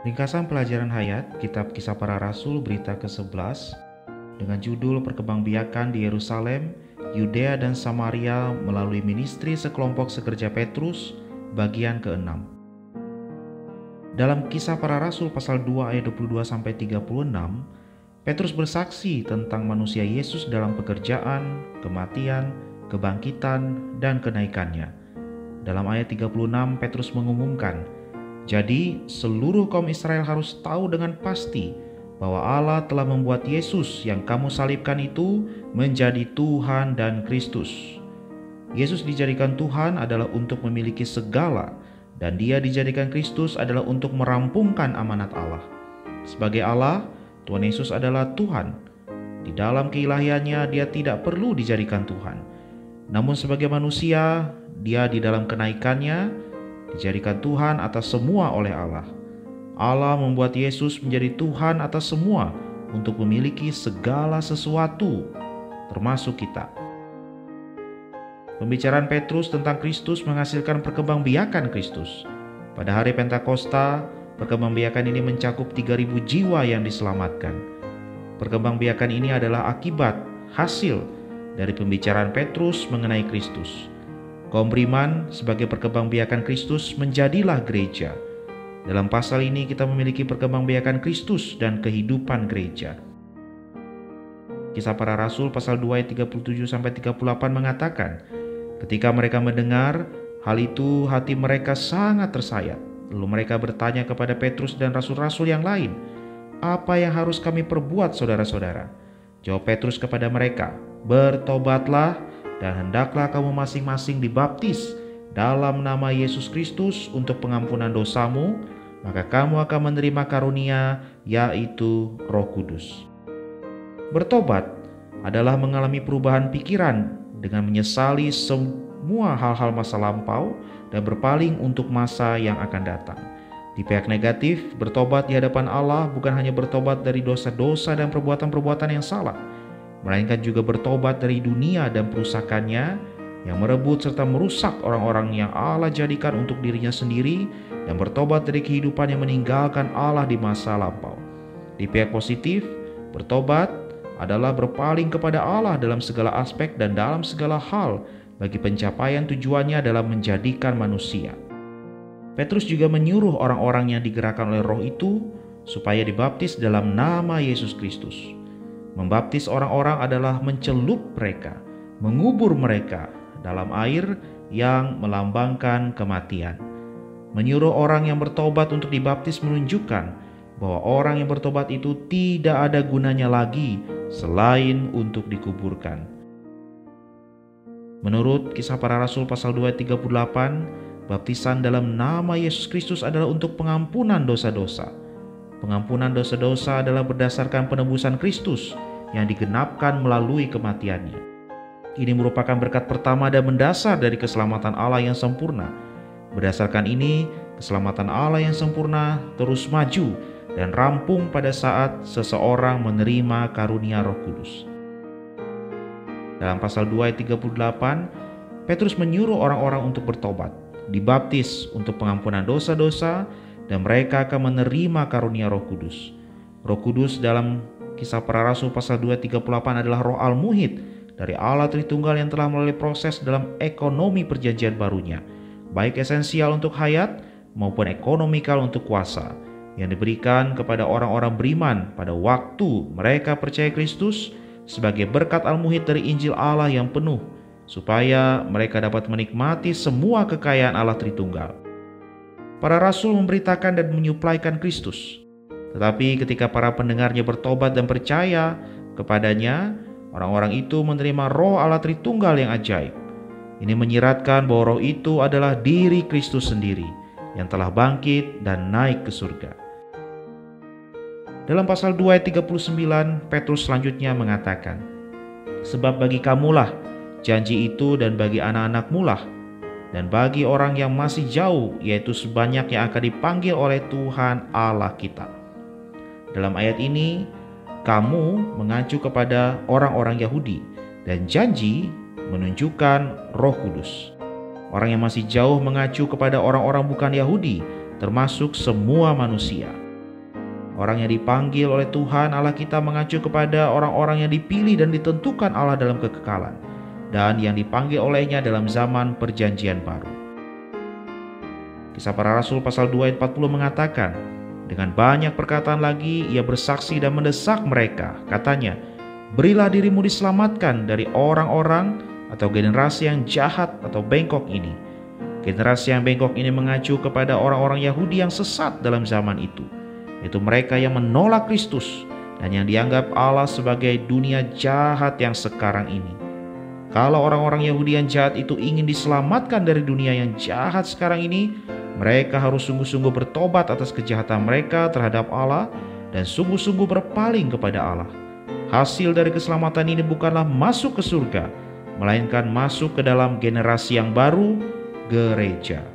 Ringkasan pelajaran hayat Kitab Kisah Para Rasul berita ke-11 dengan judul Perkembangbiakan di Yerusalem, Yudea dan Samaria melalui ministri sekelompok sekerja Petrus, bagian ke-6. Dalam Kisah Para Rasul pasal 2 ayat 22-36, Petrus bersaksi tentang manusia Yesus dalam pekerjaan, kematian, kebangkitan, dan kenaikannya. Dalam ayat 36 Petrus mengumumkan, jadi seluruh kaum Israel harus tahu dengan pasti bahwa Allah telah membuat Yesus yang kamu salibkan itu menjadi Tuhan dan Kristus. Yesus dijadikan Tuhan adalah untuk memiliki segala, dan Dia dijadikan Kristus adalah untuk merampungkan amanat Allah. Sebagai Allah, Tuhan Yesus adalah Tuhan. Di dalam keilahiannya Dia tidak perlu dijadikan Tuhan. Namun sebagai manusia, Dia di dalam kenaikannya dijadikan Tuhan atas semua oleh Allah. Allah membuat Yesus menjadi Tuhan atas semua untuk memiliki segala sesuatu, termasuk kita. Pembicaraan Petrus tentang Kristus menghasilkan perkembangbiakan Kristus. Pada hari Pentakosta, perkembangbiakan ini mencakup 3.000 jiwa yang diselamatkan. Perkembangbiakan ini adalah akibat, hasil dari pembicaraan Petrus mengenai Kristus. Kaum beriman sebagai perkembangbiakan Kristus menjadilah gereja. Dalam pasal ini kita memiliki perkembangbiakan Kristus dan kehidupan gereja. Kisah Para Rasul pasal 2 ayat 37-38 mengatakan, ketika mereka mendengar hal itu, hati mereka sangat tersayat. Lalu mereka bertanya kepada Petrus dan rasul-rasul yang lain, apa yang harus kami perbuat saudara-saudara? Jawab Petrus kepada mereka, bertobatlah dan hendaklah kamu masing-masing dibaptis dalam nama Yesus Kristus untuk pengampunan dosamu, maka kamu akan menerima karunia, yaitu Roh Kudus. Bertobat adalah mengalami perubahan pikiran dengan menyesali semua hal-hal masa lampau dan berpaling untuk masa yang akan datang. Di pihak negatif, bertobat di hadapan Allah bukan hanya bertobat dari dosa-dosa dan perbuatan-perbuatan yang salah, melainkan juga bertobat dari dunia dan perusakannya yang merebut serta merusak orang-orang yang Allah jadikan untuk dirinya sendiri, dan bertobat dari kehidupan yang meninggalkan Allah di masa lampau. Di pihak positif, bertobat adalah berpaling kepada Allah dalam segala aspek dan dalam segala hal bagi pencapaian tujuannya dalam menjadikan manusia. Petrus juga menyuruh orang-orang yang digerakkan oleh Roh itu supaya dibaptis dalam nama Yesus Kristus. Membaptis orang-orang adalah mencelup mereka, mengubur mereka dalam air yang melambangkan kematian. Menyuruh orang yang bertobat untuk dibaptis menunjukkan bahwa orang yang bertobat itu tidak ada gunanya lagi selain untuk dikuburkan. Menurut Kisah Para Rasul pasal 2 ayat 38, baptisan dalam nama Yesus Kristus adalah untuk pengampunan dosa-dosa. Pengampunan dosa-dosa adalah berdasarkan penebusan Kristus yang digenapkan melalui kematiannya. Ini merupakan berkat pertama dan mendasar dari keselamatan Allah yang sempurna. Berdasarkan ini, keselamatan Allah yang sempurna terus maju dan rampung pada saat seseorang menerima karunia Roh Kudus. Dalam pasal 2 ayat 38, Petrus menyuruh orang-orang untuk bertobat, dibaptis untuk pengampunan dosa-dosa, dan mereka akan menerima karunia Roh Kudus. Roh Kudus dalam Kisah Para Rasul pasal 2:38 adalah Roh Al-Muhid dari Allah Tritunggal yang telah melalui proses dalam ekonomi perjanjian barunya, baik esensial untuk hayat maupun ekonomikal untuk kuasa, yang diberikan kepada orang-orang beriman pada waktu mereka percaya Kristus sebagai berkat Al-Muhid dari Injil Allah yang penuh, supaya mereka dapat menikmati semua kekayaan Allah Tritunggal. Para rasul memberitakan dan menyuplaikan Kristus. Tetapi ketika para pendengarnya bertobat dan percaya kepadanya, orang-orang itu menerima Roh Allah Tritunggal yang ajaib. Ini menyiratkan bahwa Roh itu adalah diri Kristus sendiri yang telah bangkit dan naik ke surga. Dalam pasal 2 ayat 39, Petrus selanjutnya mengatakan, sebab bagi kamulah janji itu dan bagi anak-anakmu lah, dan bagi orang yang masih jauh, yaitu sebanyak yang akan dipanggil oleh Tuhan Allah kita. Dalam ayat ini, kamu mengacu kepada orang-orang Yahudi, dan janji menunjukkan Roh Kudus. Orang yang masih jauh mengacu kepada orang-orang bukan Yahudi, termasuk semua manusia. Orang yang dipanggil oleh Tuhan Allah kita mengacu kepada orang-orang yang dipilih dan ditentukan Allah dalam kekekalan, dan yang dipanggil olehnya dalam zaman perjanjian baru. Kisah Para Rasul pasal 2 ayat 40 mengatakan, dengan banyak perkataan lagi ia bersaksi dan mendesak mereka. Katanya, berilah dirimu diselamatkan dari orang-orang atau generasi yang jahat atau bengkok ini. Generasi yang bengkok ini mengacu kepada orang-orang Yahudi yang sesat dalam zaman itu, yaitu mereka yang menolak Kristus dan yang dianggap Allah sebagai dunia jahat yang sekarang ini. Kalau orang-orang Yahudi yang jahat itu ingin diselamatkan dari dunia yang jahat sekarang ini, mereka harus sungguh-sungguh bertobat atas kejahatan mereka terhadap Allah dan sungguh-sungguh berpaling kepada Allah. Hasil dari keselamatan ini bukanlah masuk ke surga, melainkan masuk ke dalam generasi yang baru, gereja.